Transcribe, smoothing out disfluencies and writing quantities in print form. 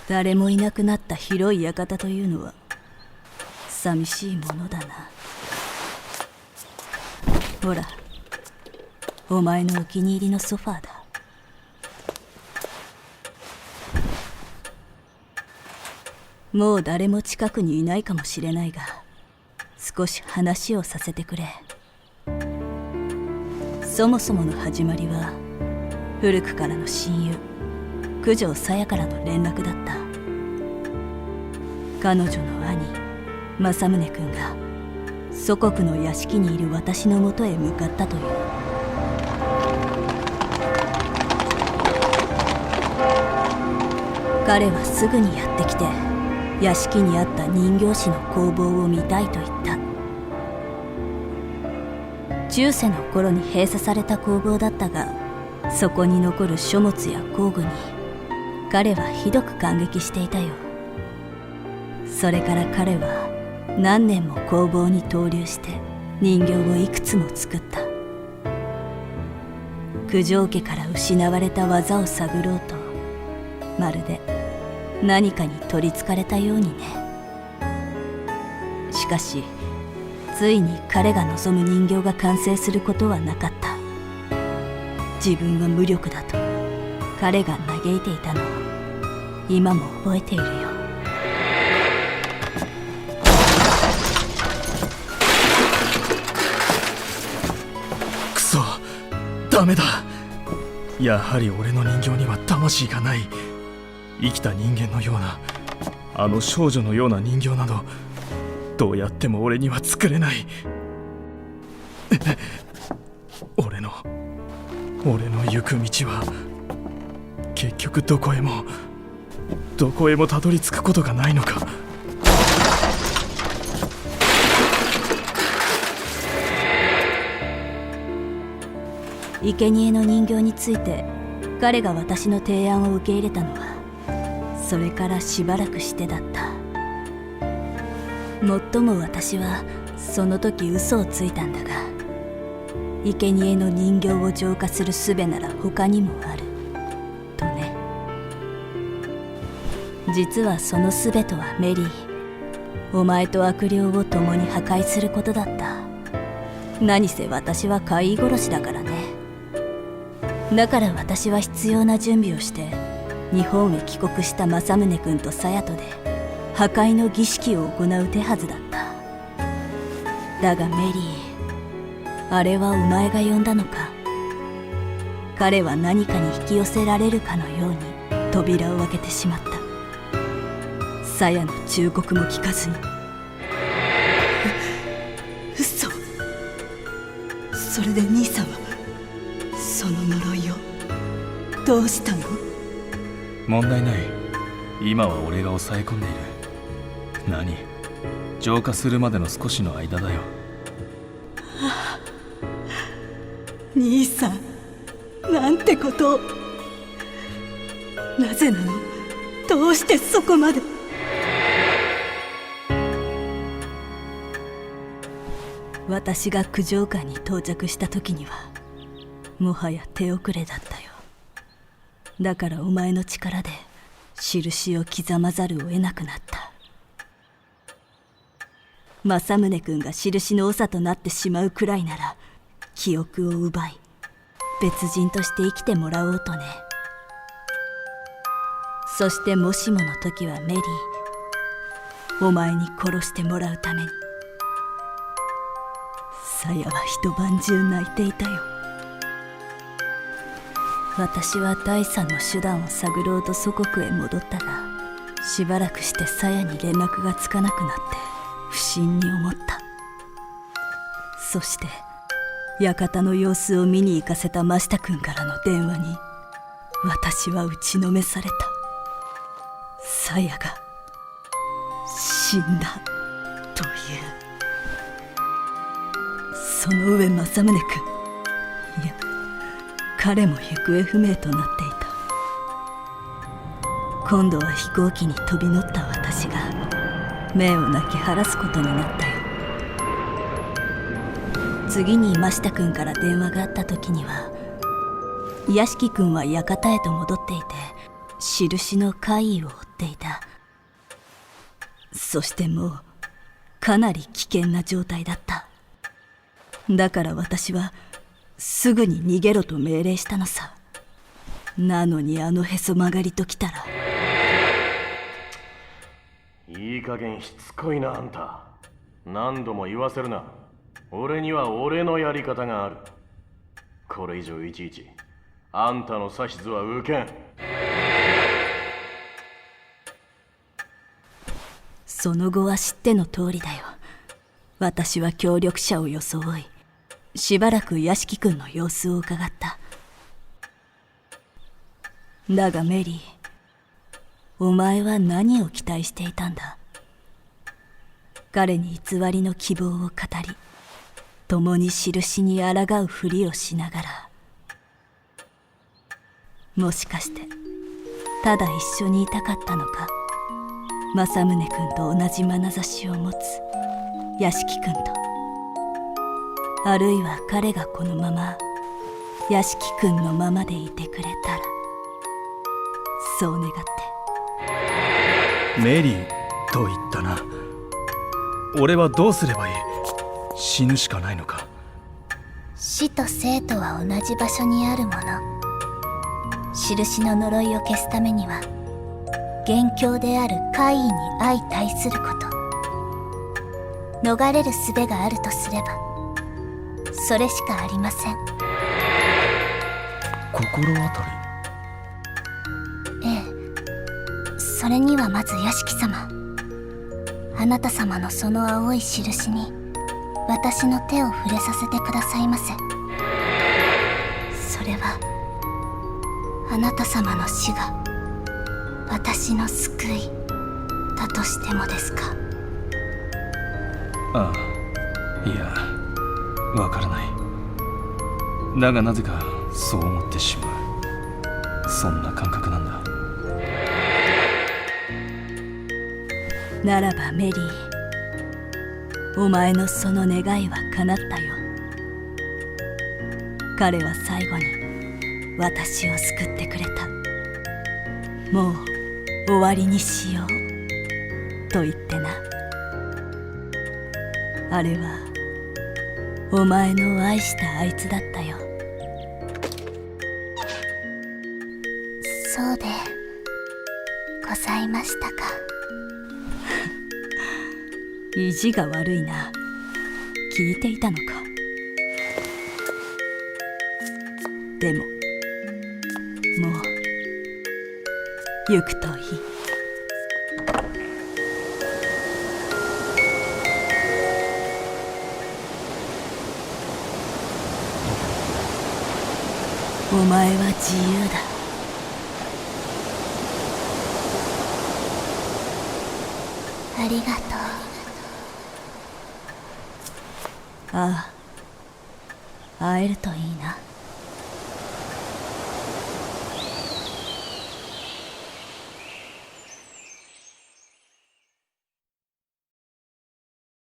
誰もいなくなった広い館というのは寂しいものだな。ほら、お前のお気に入りのソファーだ。もう誰も近くにいないかもしれないが、少し話をさせてくれ。そもそもの始まりは古くからの親友九条さやからの連絡だった。彼女の兄政宗君が祖国の屋敷にいる私のもとへ向かったという。彼はすぐにやってきて、屋敷にあった人形師の工房を見たいと言った。中世の頃に閉鎖された工房だったが、そこに残る書物や工具に彼はひどく感激していたよ。それから彼は何年も工房に投入して人形をいくつも作った。九条家から失われた技を探ろうと、まるで何かに取りつかれたようにね。しかしついに彼が望む人形が完成することはなかった。自分は無力だと彼が嘆いていたのを今も覚えているよ。くそ、ダメだ。やはり俺の人形には魂がない。生きた人間のような、あの少女のような人形などどうやっても俺には作れない。俺の行く道は結局どこへもたどり着くことがないのか。生贄の人形について彼が私の提案を受け入れたのはそれからしばらくしてだった。もっとも私はその時嘘をついたんだが、生贄の人形を浄化する術なら他にもあるとね。実はその術とはメリー、お前と悪霊を共に破壊することだった。何せ私は怪異殺しだからね。だから私は必要な準備をして日本へ帰国した政宗君とさやとで破壊の儀式を行う手はずだった。だがメリー、あれはお前が呼んだのか。彼は何かに引き寄せられるかのように扉を開けてしまった。さやの忠告も聞かずに。嘘。それで兄さんはその呪いをどうしたの？問題ない。今は俺が抑え込んでいる。何？浄化するまでの少しの間だよ。兄さん、なんてことを。なぜなの？どうしてそこまで。私が九条館に到着した時にはもはや手遅れだったよ。だからお前の力で印を刻まざるを得なくなった。政宗君が印の長となってしまうくらいなら記憶を奪い別人として生きてもらおうとね。そしてもしもの時はメリー、お前に殺してもらうために。さやは一晩中泣いていたよ。私は第三の手段を探ろうと祖国へ戻ったが、しばらくしてさやに連絡がつかなくなって不審に思った。そして館の様子を見に行かせた真下君からの電話に私は打ちのめされた。さやが死んだという。その上政宗君、いや彼も行方不明となっていた。今度は飛行機に飛び乗った私が目を泣き晴らすことになったよ。次に真下君から電話があった時には屋敷君は館へと戻っていて印の怪異を追ってっていた。そしてもうかなり危険な状態だった。だから私はすぐに逃げろと命令したのさ。なのにあのへそ曲がりときたら。いい加減しつこいなあんた。何度も言わせるな。俺には俺のやり方がある。これ以上いちいちあんたの指図は受けん。その後は知っての通りだよ。私は協力者を装い、しばらく屋敷くんの様子を伺った。だがメリー、お前は何を期待していたんだ。彼に偽りの希望を語り、共に印に抗うふりをしながら、もしかしてただ一緒にいたかったのか。政宗君と同じ眼差しを持つ屋敷君と、あるいは彼がこのまま屋敷君のままでいてくれたら、そう願って。メリーと言ったな。俺はどうすればいい？死ぬしかないのか？死と生とは同じ場所にあるもの。印の呪いを消すためには元凶である怪異に相対すること。逃れる術があるとすればそれしかありません。心当たり？ええ、それにはまず屋敷様、あなた様のその青い印に私の手を触れさせてくださいませ。それはあなた様の死が私の救いだとしてもですか？ああ、いや、わからない。だがなぜかそう思ってしまう。そんな感覚なんだ。ならばメリー、お前のその願いは叶ったよ。彼は最後に私を救ってくれた。もう終わりにしようと言ってな。あれはお前の愛したあいつだったよ。そうでございましたか。意地が悪いな。聞いていたのか。でももう行くといい。お前は自由だ。ありがとう。ああ、会えるといいな。